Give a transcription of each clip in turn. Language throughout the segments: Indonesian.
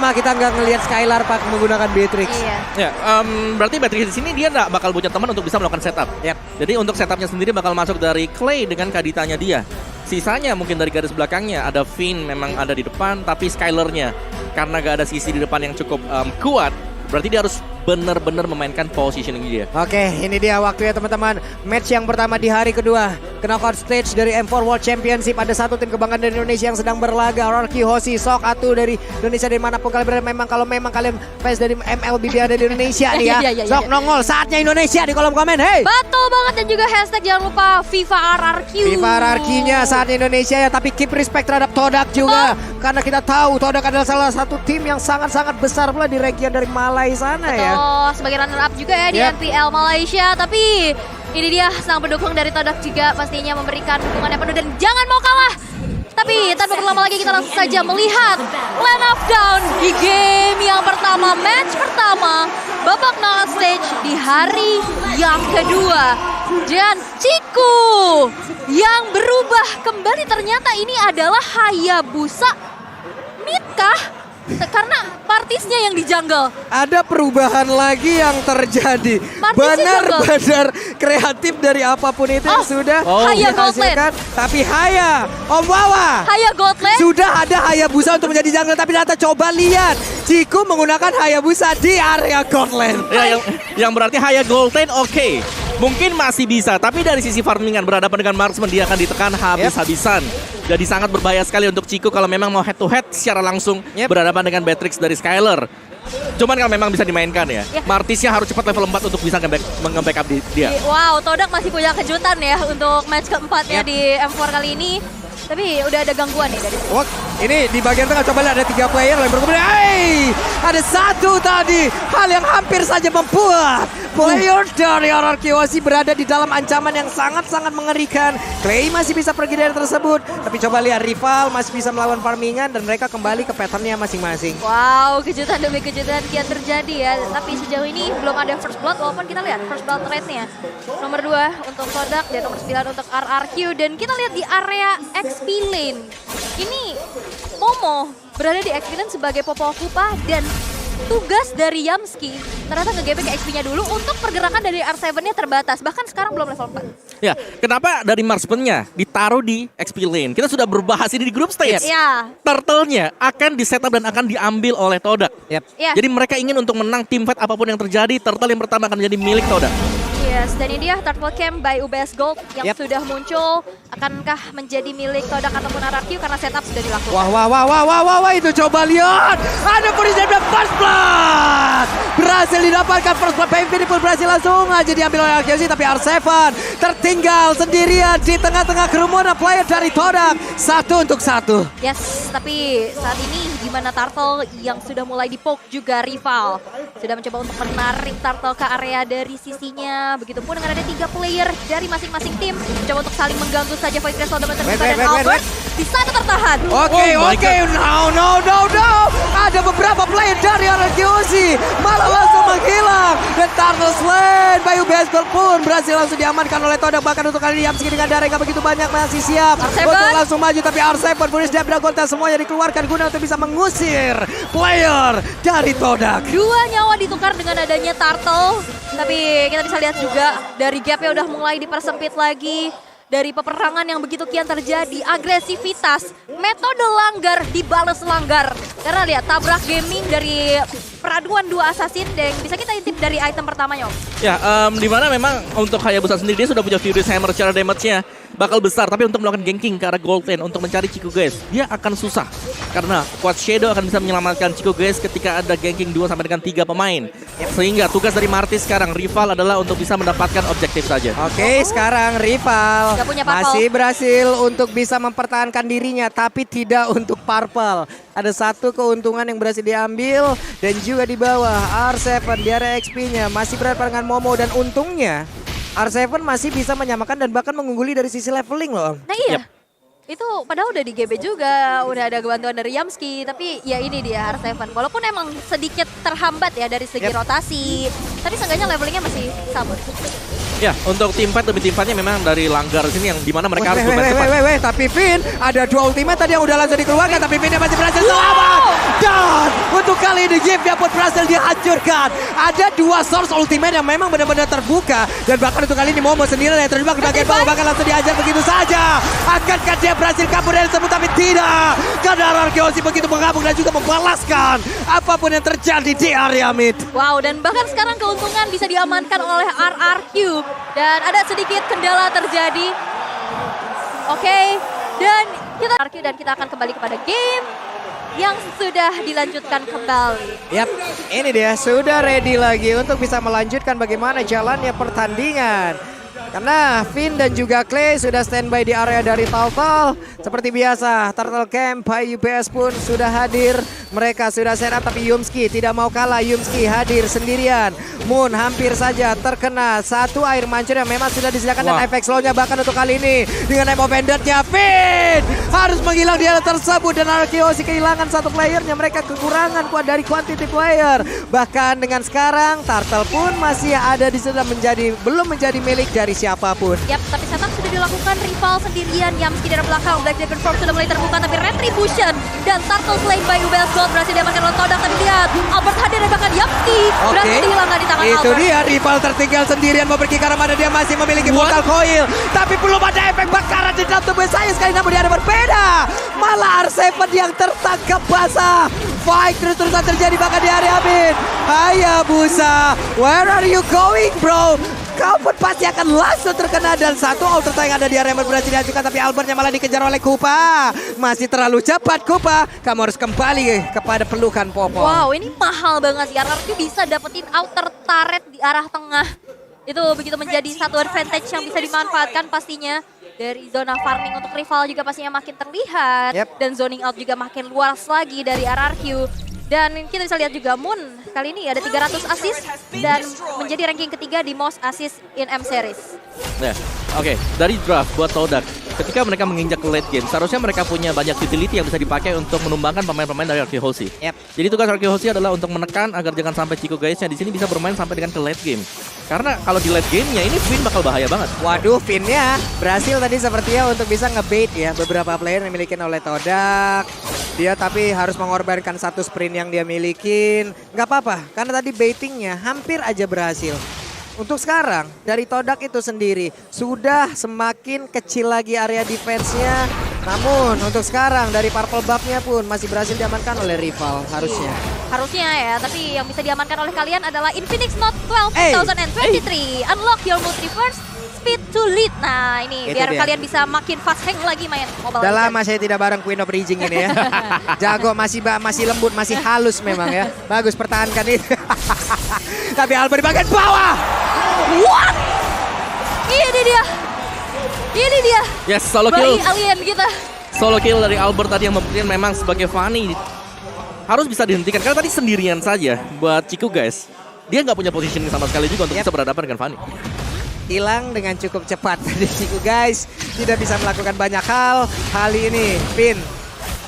lama kita nggak ngelihat Skylar pak menggunakan Beatrix. Iya. Ya, berarti Beatrix di sini dia nggak bakal punya teman untuk bisa melakukan setup. Yap. Jadi untuk setupnya sendiri bakal masuk dari Clay dengan Kaditanya dia. Sisanya mungkin dari garis belakangnya ada Finn memang ada di depan, tapi Skylarnya karena gak ada sisi di depan yang cukup kuat, berarti dia harus benar-benar memainkan positioning dia. Oke, ini dia waktunya teman-teman. Match yang pertama di hari kedua. Knockout stage dari M4 World Championship. Ada satu tim kebanggaan dari Indonesia yang sedang berlaga. RRQ Hoshi, Sok, Atu dari Indonesia. Dari manapun kalian berada. Kalau memang kalian fans dari MLBB ada di Indonesia nih ya. Sok nongol, saatnya Indonesia di kolom komen. Hey! Betul banget, dan juga hashtag jangan lupa FIFA RRQ. FIFA RRQ-nya saatnya Indonesia ya. Tapi keep respect terhadap Todak juga. Karena kita tahu Todak adalah salah satu tim yang sangat-sangat besar pula di region dari Malai sana ya. Oh, sebagai runner up juga ya di NPL Malaysia. Tapi ini dia sang pendukung dari Todak juga pastinya memberikan dukungan yang penuh dan jangan mau kalah. Tapi tanpa berlama lagi kita langsung saja melihat Land of Down di game yang pertama, match pertama, babak knockout stage di hari yang kedua. Dan Ciku yang berubah kembali, ternyata ini adalah Hayabusa Mitkah? Karena partisnya yang di jungle. Ada perubahan lagi yang terjadi. Benar-benar kreatif dari apapun itu yang sudah Haya Goldland. Tapi Haya, Om Wawa, Haya Goldland. sudah ada Hayabusa untuk menjadi jungle. Tapi ternyata coba lihat, Ciku menggunakan Hayabusa di area Goldland. Ya, yang berarti Haya Goldland oke. Mungkin masih bisa, tapi dari sisi farmingan berhadapan dengan marksman dia akan ditekan habis-habisan. Jadi sangat berbahaya sekali untuk Ciku kalau memang mau head to head secara langsung berhadapan dengan Beatrix dari Skylar. Cuman kalau memang bisa dimainkan ya. Martisnya harus cepat level 4 untuk bisa nge-backup dia. Wow, Todak masih punya kejutan ya untuk match keempatnya di M4 kali ini. Tapi udah ada gangguan nih dari sini. Ini di bagian tengah, coba lihat ada 3 player yang berkumpul. Ada satu tadi, hal yang hampir saja membuat player dari RRQ Hoshi berada di dalam ancaman yang sangat-sangat mengerikan. Clay masih bisa pergi dari tersebut, tapi coba lihat rival masih bisa melawan farmingan dan mereka kembali ke patternnya masing-masing. Wow, kejutan demi kejutan kian terjadi ya. Tapi sejauh ini belum ada first blood, walaupun kita lihat first blood rate-nya. Nomor 2 untuk Todak dan nomor 9 untuk RRQ. Dan kita lihat di area XP lane. Ini Momo berada di XP lane sebagai Popokupa dan tugas dari Yamski ternyata nge-gaping ke XP-nya dulu untuk pergerakan dari R7-nya terbatas. Bahkan sekarang belum level 4. Ya, kenapa dari marksman-nya ditaruh di XP lane? Kita sudah berbahas ini di group stage. Turtle-nya akan di-setup dan akan diambil oleh Todak. Jadi mereka ingin untuk menang team fight apapun yang terjadi, Turtle yang pertama akan menjadi milik Todak. Yes, dan ini dia Turtle Camp by UBS Gold yang sudah muncul. Akankah menjadi milik Todak ataupun RRQ karena setup sudah dilakukan? Wah, itu coba lihat. Ada Purisa dan first blood. Berhasil didapatkan first blood. PMP pun berhasil langsung aja diambil oleh RRQ, tapi R7 tertinggal sendirian di tengah-tengah kerumunan player dari Todak. 1-1. Yes, tapi saat ini di mana Turtle yang sudah mulai dipoke juga rival. Sudah mencoba untuk menarik Turtle ke area dari sisinya. Begitupun dengan ada 3 player dari masing-masing tim. Coba untuk saling mengganggu saja Void Crystal dan Albert. Di sana tertahan. Oke. No. Ada beberapa player dari RRQ Hoshi malah langsung menghilang. Dan Turtle Slain Bayu Baseball pun berhasil langsung diamankan oleh Todak. Bahkan untuk kali ini Yamski dengan darah yang begitu banyak masih siap untuk langsung maju. Tapi R7 Buris dan Dragonta semuanya dikeluarkan guna untuk bisa mengusir player dari Todak. 2 nyawa ditukar dengan adanya Turtle. Tapi kita bisa lihat juga dari gapnya udah mulai dipersempit lagi. Dari peperangan yang begitu kian terjadi, agresivitas, metode langgar dibalas langgar. Karena lihat tabrak gaming dari peraduan 2 assassin dan bisa kita intip dari item pertamanya, Om. Ya, dimana memang untuk Hayabusa sendiri dia sudah punya Furious Hammer secara damage-nya bakal besar, tapi untuk melakukan ganking ke arah gold lane untuk mencari Ciku guys, dia akan susah. Karena Quad Shadow akan bisa menyelamatkan Ciku guys ketika ada ganking 2 sampai dengan 3 pemain. Sehingga tugas dari Martis sekarang rival adalah untuk bisa mendapatkan objektif saja. Oke, sekarang rival punya masih berhasil untuk bisa mempertahankan dirinya, tapi tidak untuk Purple. Ada satu keuntungan yang berhasil diambil dan juga di bawah R7 di area XP-nya masih berhadapan dengan Momo dan untungnya R7 masih bisa menyamakan dan bahkan mengungguli dari sisi leveling loh. Nah iya. Itu padahal udah di GB juga, udah ada bantuan dari Yamski, tapi ya ini dia R7. Walaupun emang sedikit terhambat ya dari segi rotasi, tapi seenggaknya levelingnya masih sama. Ya, untuk tim fight demi tim fightnya memang dari langgar sini yang dimana mereka harus bermain cepat. Tapi Finn ada 2 ultimate tadi yang udah langsung dikeluarkan, tapi Finn masih berhasil selamat. Dan untuk kali ini Gift-nya pun berhasil dihancurkan. Ada 2 source ultimate yang memang benar-benar terbuka. Dan bahkan untuk kali ini Momo sendiri yang terjebak di bagian bawah. Bahkan langsung dihajar begitu saja. Akankah dia berhasil kabur dari tersebut? Tapi tidak. Karena RRQ begitu mengamuk dan juga membalaskan apapun yang terjadi di area mid. Wow, dan bahkan sekarang keuntungan bisa diamankan oleh RRQ. Dan ada sedikit kendala terjadi. Oke, dan kita RRQ dan kita akan kembali kepada game yang sudah dilanjutkan kembali. Yap, ini dia sudah ready lagi untuk bisa melanjutkan bagaimana jalannya pertandingan. Karena Finn dan juga Clay sudah standby di area dari Taltal. Seperti biasa, Turtle Camp by UBS pun sudah hadir. Mereka sudah set up, tapi Yumski tidak mau kalah. Yumski hadir sendirian. Moon hampir saja terkena satu air mancur yang memang sudah disediakan. Dan efek slownya bahkan untuk kali ini. Dengan Emo Bandit-nya Finn harus menghilang di area tersebut. Dan RRQ kehilangan satu playernya. Mereka kekurangan kuat dari quantity player. Bahkan dengan sekarang Turtle pun masih ada di sana belum menjadi milik dari siapapun. Yap, tapi setup sudah dilakukan. Rival sendirian. Yamski dari belakang. Black Dragon Form sudah mulai terbuka. Tapi Retribution dan Turtle Slain by UBS Gold berhasil diamankan oleh Todak. Tapi lihat, Albert hadir dan bahkan Yamski berhasil dihilangkan di tangan Itu Albert. dia, rival tertinggal sendirian mau pergi ke arah mana. Dia masih memiliki portal coil. Tapi belum ada efek bakaran di dalam tubuh saya sekali. Namun dia ada berbeda. Malah R7 yang tertangkap basah. Fight terus-terusan terjadi bahkan di area mid. Hayabusa, where are you going bro? Kau pun pasti akan langsung terkena. Dan satu ultra yang ada di area berhasil diajukan. Tapi Albertnya malah dikejar oleh Kupa. Masih terlalu cepat Kupa. Kamu harus kembali kepada pelukan Popo. Wow, ini mahal banget sih. RRQ bisa dapetin outer turret di arah tengah. Itu begitu menjadi satu advantage yang bisa dimanfaatkan pastinya. Dari zona farming untuk rival juga pastinya makin terlihat. Dan zoning out juga makin luas lagi dari RRQ. Dan kita bisa lihat juga Moon kali ini ada 300 assist dan menjadi ranking ketiga di most assist in M series. Ya, oke. Dari draft buat Todak, ketika mereka menginjak ke late game, seharusnya mereka punya banyak utility yang bisa dipakai untuk menumbangkan pemain-pemain dari RRQ Hoshi. Jadi tugas RRQ Hoshi adalah untuk menekan agar jangan sampai Chico guysnya di sini bisa bermain sampai dengan ke late game. Karena kalau di late gamenya ini Finn bakal bahaya banget. Waduh, Finn-nya berhasil tadi sepertinya untuk bisa ngebait ya beberapa player yang dimiliki oleh Todak. Dia tapi harus mengorbankan satu sprint yang dia milikin. Nggak apa-apa, karena tadi baitingnya hampir aja berhasil. Untuk sekarang, dari Todak itu sendiri sudah semakin kecil lagi area defense-nya. Namun untuk sekarang dari purple buff-nya pun masih berhasil diamankan oleh rival harusnya. Harusnya ya, tapi yang bisa diamankan oleh kalian adalah Infinix Note 12 2023. Unlock your multiverse speed to lead. Nah ini Itu biar dia. kalian bisa makin fast hang lagi main Mobile Udah Legends. lama saya tidak bareng Queen of Raging ini ya. Jago, masih lembut, masih halus memang ya. Bagus, pertahankan itu. Tapi Albert di bagian bawah. What? Ini dia. Ini dia. Yes, solo Bayi kill. alien kita. Solo kill dari Albert tadi yang membuktikan memang sebagai Fanny harus bisa dihentikan. Karena tadi sendirian saja buat Chico guys. Dia nggak punya positioning sama sekali juga untuk bisa berhadapan dengan Fanny. Hilang dengan cukup cepat dari Chico guys. Tidak bisa melakukan banyak hal. Kali ini Finn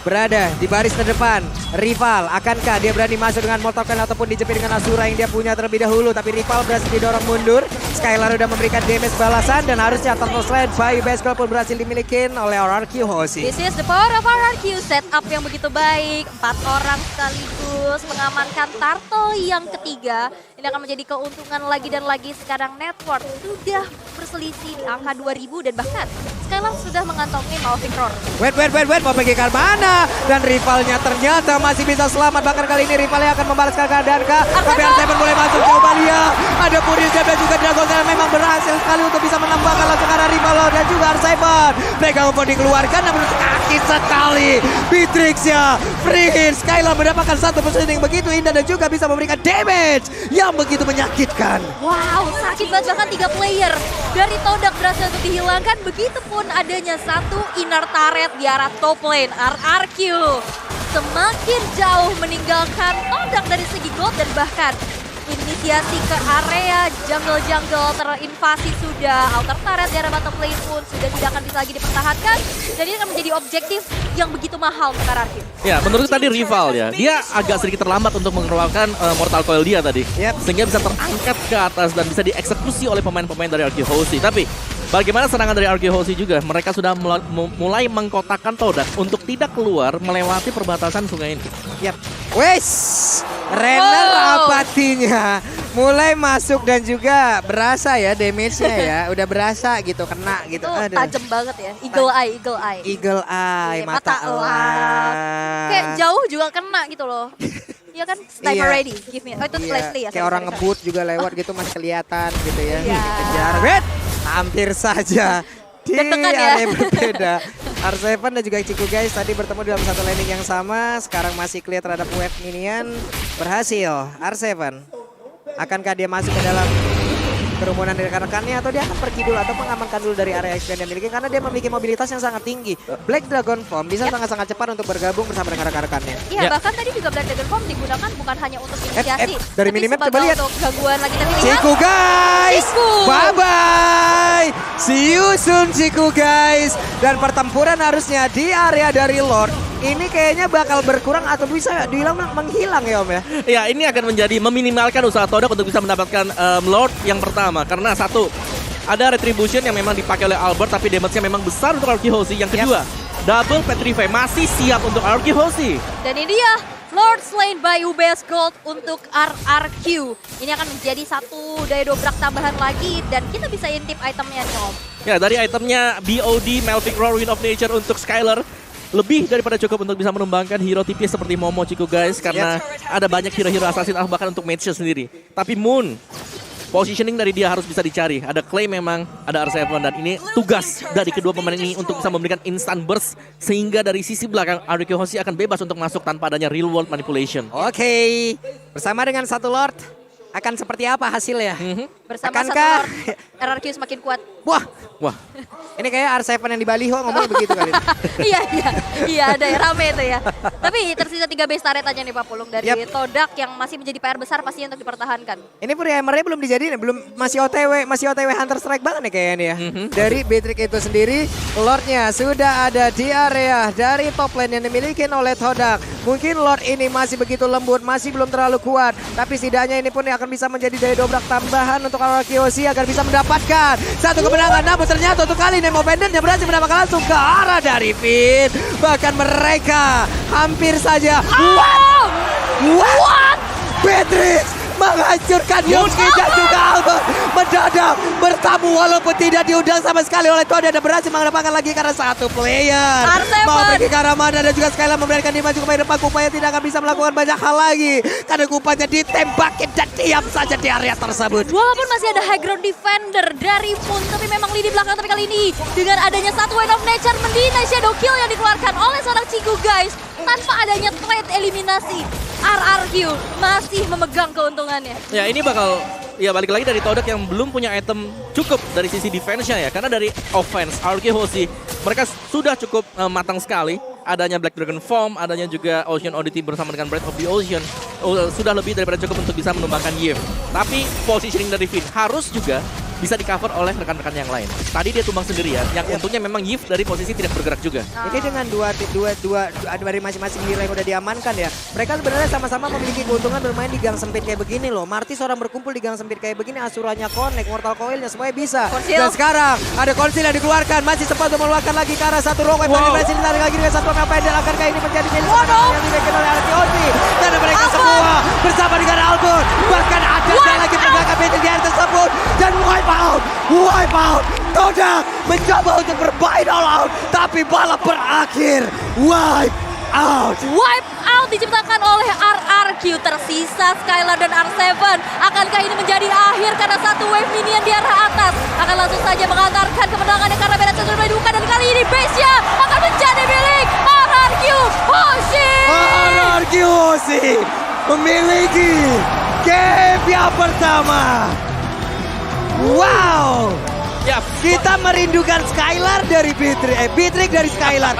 berada di baris terdepan. Rival, akankah dia berani masuk dengan Mortal Coil ataupun dijepit dengan Asura yang dia punya terlebih dahulu. Tapi rival berhasil didorong mundur. Skylar udah memberikan damage balasan. Dan harusnya Turtle Sled by Baseball pun berhasil dimiliki oleh RRQ Hoshi. This is the power of RRQ. Setup yang begitu baik. 4 orang sekaligus mengamankan Turtle yang ketiga. Ini akan menjadi keuntungan lagi dan lagi. Sekarang network sudah berselisih di angka 2000 dan bahkan Skylar sudah mengantongi Malvin Roar. Wait, mau pergi ke mana? Dan rivalnya ternyata masih bisa selamat. Bahkan kali ini rivalnya akan membalaskan keadaan kah? Tapi R7 boleh masuk, coba lihat. Ada Puri dan juga Dragon Slayer memang berhasil sekali untuk bisa menembakkan langsung arah rival dan juga R7. Mereka pun dikeluarkan namun kaki sekali. Beatrix-nya free hit. Skylar mendapatkan satu positioning begitu indah dan juga bisa memberikan damage yang begitu menyakitkan. Wow, sakit banget. Bahkan 3 player dari Todak berhasil untuk dihilangkan. Begitupun adanya satu inner turret di arah top lane. RRQ semakin jauh meninggalkan Todak dari segi gold dan bahkan inisiasi ke area jungle-jungle terinvasi sudah. Outer turret di area bottom lane pun sudah tidak akan bisa lagi dipertahankan. Dan ini akan menjadi objektif yang begitu mahal untuk RRQ. Ya, menurut tadi rival ya, dia agak sedikit terlambat untuk mengeluarkan Mortal Coil dia tadi. Sehingga bisa terangkat ke atas dan bisa dieksekusi oleh pemain-pemain dari RRQ Hoshi. Tapi bagaimana serangan dari RRQ Hoshi juga, mereka sudah mulai mengkotakkan Todak untuk tidak keluar melewati perbatasan sungai ini. Wes, Renner Wow. apatinya mulai masuk dan juga berasa ya damage-nya ya. Udah berasa gitu, kena gitu. Itu Aduh. tajam banget ya. Eagle eye, eagle eye. Eagle eye, Iya, mata mata elang. Kayak jauh juga kena gitu loh. Iya kan? Sniper Iya. ready. Give me. Oh itu Iya, Leslie ya. kayak sorry, orang sorry, ngebut juga lewat gitu masih kelihatan gitu ya. Iya. Kejar, bet. Hampir saja di Deg-degan ya. area berbeda. R7 dan juga Ciku guys tadi bertemu dalam satu landing yang sama. Sekarang masih clear terhadap wave minion. Berhasil R7. Akankah dia masuk ke dalam kerumunan dari rekan-rekannya atau dia akan pergi dulu atau mengamankan dulu dari area expand yang dimiliki karena dia memiliki mobilitas yang sangat tinggi. Black Dragon Form bisa sangat-sangat cepat untuk bergabung bersama dengan rekan-rekannya. Iya, Ya. bahkan tadi juga Black Dragon Form digunakan bukan hanya untuk inisiasi, dari tapi minimap sebagai coba lihat. untuk gangguan lagi tapi lihat. Ciku guys, Ciku. bye bye, see you soon Ciku guys. Dan pertempuran harusnya di area dari Lord ini kayaknya bakal berkurang atau bisa dibilang menghilang ya Om ya. Ya, ini akan menjadi meminimalkan usaha Todak untuk bisa mendapatkan Lord yang pertama. Karena satu, ada Retribution yang memang dipakai oleh Albert tapi damage-nya memang besar untuk Arky Hoshi. Yang kedua, double Petrify masih siap untuk Arky Hoshi. Dan ini dia Lord slain by UBS Gold untuk RRQ. Ini akan menjadi satu daya dobrak tambahan lagi dan kita bisa intip itemnya nih Om. Ya, dari itemnya BOD, Melvic Roar, Wind of Nature untuk Skylar. Lebih daripada cukup untuk bisa mengembangkan hero tipis seperti Momo Ciku guys. Karena ada banyak hero-hero assassin bahkan untuk match sendiri. Tapi Moon, positioning dari dia harus bisa dicari. Ada claim memang, ada R7 dan ini tugas dari kedua pemain ini untuk bisa memberikan instant burst. Sehingga dari sisi belakang Arky Hoshi akan bebas untuk masuk tanpa adanya real world manipulation. Oke, bersama dengan satu Lord akan seperti apa hasilnya? Bersama Akankah- satu Lord, RRQ semakin kuat. Wah, Wah, ini kayak R7 yang di Baliho ngomong begitu kali. Iya ada ya, rame itu ya. Tapi tersisa 3 base turret aja nih Pak Pulung dari Yap. Todak yang masih menjadi PR besar pastinya untuk dipertahankan. Ini Hammernya belum dijadiin, belum masih OTW Hunter Strike banget nih kayaknya nih ya. Dari Beatrix itu sendiri, Lordnya sudah ada di area dari top lane yang dimiliki oleh Todak. Mungkin Lord ini masih begitu lembut, masih belum terlalu kuat. Tapi setidaknya ini pun akan bisa menjadi daya dobrak tambahan untuk Arky Hoshi agar bisa mendapatkan satu kemenangan. Namun ternyata untuk kali Nemo Banditnya berhasil mendapatkan langsung ke arah dari Finn. Bahkan mereka hampir saja. What? Beatrix menghancurkan Yuki dan juga Albert mendadak bertamu walaupun tidak diundang sama sekali oleh Todak dan berhasil mendapatkan lagi karena satu player R7. mau pergi ke arah mana dan juga Skylar membiarkan dia maju ke depan. Kupanya tidak akan bisa melakukan banyak hal lagi karena Kupanya ditembakin dan diam saja di area tersebut. Walaupun masih ada high ground defender dari Moon, tapi memang lini belakang. Tapi kali ini dengan adanya satu Wind of Nature mendinai shadow kill yang dikeluarkan oleh seorang Ciku guys. Tanpa adanya trade eliminasi, RRQ masih memegang keuntungannya. ya ini bakal ya balik lagi dari Todak yang belum punya item cukup dari sisi defense-nya ya. Karena dari offense Arky Hoshi mereka sudah cukup matang sekali. Adanya Black Dragon Form, adanya juga Ocean Oddity bersama dengan Breath of the Ocean. Sudah lebih daripada cukup untuk bisa menumbangkan Yves. Tapi positioning dari Finn harus juga bisa di cover oleh rekan-rekan yang lain. Tadi dia tumbang sendirian, yang untungnya memang Yves dari posisi tidak bergerak juga. Ini dengan dua dari masing-masing hero yang udah diamankan ya. Mereka sebenarnya sama-sama memiliki keuntungan bermain di gang sempit kayak begini loh. Martis orang berkumpul di gang sempit kayak begini, Asuranya connect, Mortal Coil-nya semuanya bisa. Konsil. Dan sekarang ada konsil yang dikeluarkan, masih sempat untuk mengeluarkan lagi ke arah satu rock. Wow. Berhasil ditarik lagi dengan satu Mel Pendel. Akankah ini menjadi milik Waduh. yang dimiliki oleh Arky Hoshi? Karena mereka Albert. semua bersama dengan Albert. Bahkan ada lagi pergerakan Beatrix di area tersebut. Dan wipe out. Todak mencoba untuk bermain all out. Tapi balap berakhir. Wipe out. Wipe out diciptakan oleh RRQ. Tersisa Skylar dan R7. Akankah ini menjadi akhir karena satu wave minion di arah atas akan langsung saja mengantarkan kemenangannya karena beda sudah dibuka dan kali ini base-nya akan menjadi milik RRQ Hoshi. Arky Hoshi memiliki game yang pertama. Wow. Ya, Kita merindukan Skylar dari Beatrix dari Skylar.